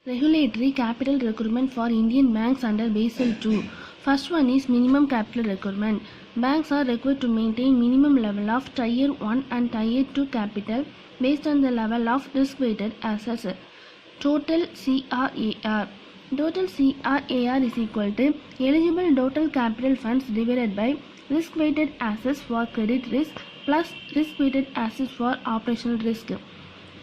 Regulatory capital requirement for Indian banks under Basel II. First one is minimum capital requirement. Banks are required to maintain minimum level of Tier 1 and Tier 2 capital based on the level of risk-weighted assets. Total CRAR. Total CRAR is equal to eligible total capital funds divided by risk-weighted assets for credit risk plus risk-weighted assets for operational risk.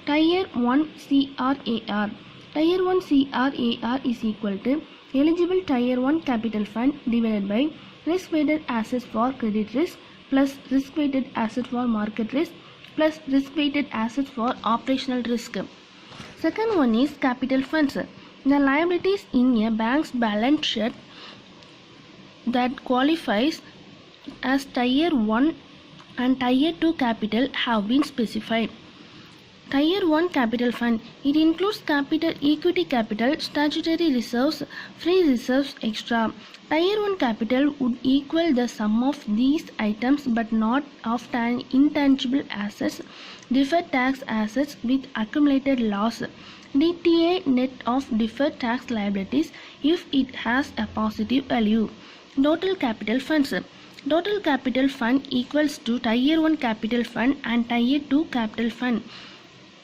Tier 1 CRAR. Tier 1 CRAR is equal to eligible Tier 1 capital fund divided by risk-weighted assets for credit risk plus risk-weighted assets for market risk plus risk-weighted assets for operational risk. Second one is capital funds. The liabilities in a bank's balance sheet that qualifies as Tier 1 and Tier 2 capital have been specified. Tier 1 capital fund. It includes capital, equity capital, statutory reserves, free reserves, extra. Tier 1 capital would equal the sum of these items but not of intangible assets, deferred tax assets with accumulated loss, DTA net of deferred tax liabilities if it has a positive value. Total capital funds. Total capital fund equals to Tier 1 capital fund and Tier 2 capital fund.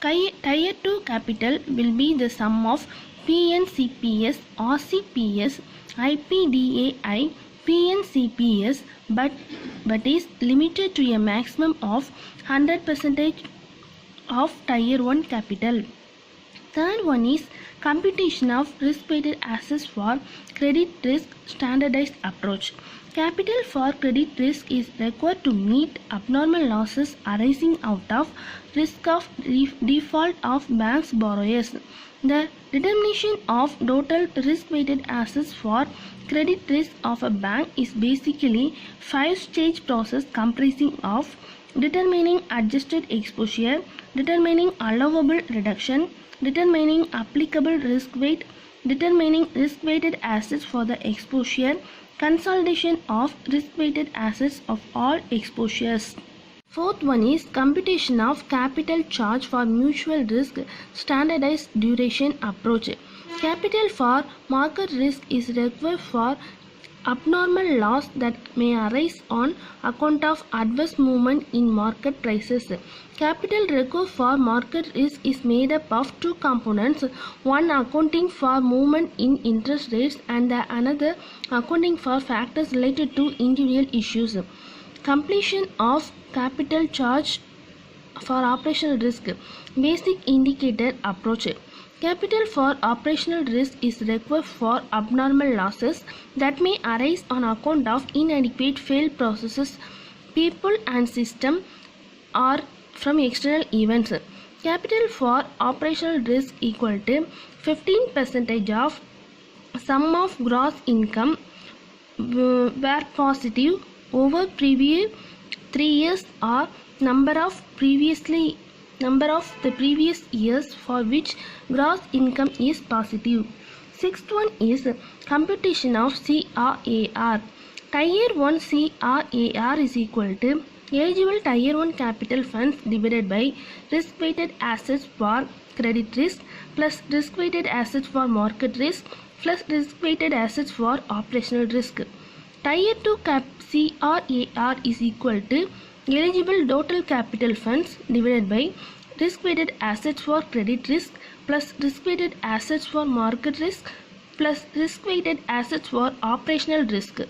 Tier 2 capital will be the sum of PNCPS, RCPS, IPDAI, PNCPS but is limited to a maximum of 100% of Tier 1 capital. Third one is computation of risk-weighted assets for credit risk standardized approach. Capital for credit risk is required to meet abnormal losses arising out of risk of default of banks' borrowers. The determination of total risk-weighted assets for credit risk of a bank is basically a 5-stage process comprising of determining adjusted exposure, determining allowable reduction, determining applicable risk weight, determining risk-weighted assets for the exposure, consolidation of risk-weighted assets of all exposures. Fourth one is computation of capital charge for mutual risk standardized duration approach. Capital for market risk is required for abnormal loss that may arise on account of adverse movement in market prices. Capital required for market risk is made up of two components, one accounting for movement in interest rates and the another accounting for factors related to individual issues. Completion of capital charge for operational risk. Basic indicator approach. Capital for operational risk is required for abnormal losses that may arise on account of inadequate failed processes, people and system or from external events. Capital for operational risk equal to 15% of sum of gross income were positive over previous 3 years or number of the previous years for which gross income is positive. Sixth one is computation of CRAR. Tier 1 CRAR is equal to eligible Tier 1 capital funds divided by risk-weighted assets for credit risk plus risk-weighted assets for market risk plus risk-weighted assets for operational risk. Tier 2 CRAR is equal to eligible total capital funds divided by risk-weighted assets for credit risk plus risk-weighted assets for market risk plus risk-weighted assets for operational risk.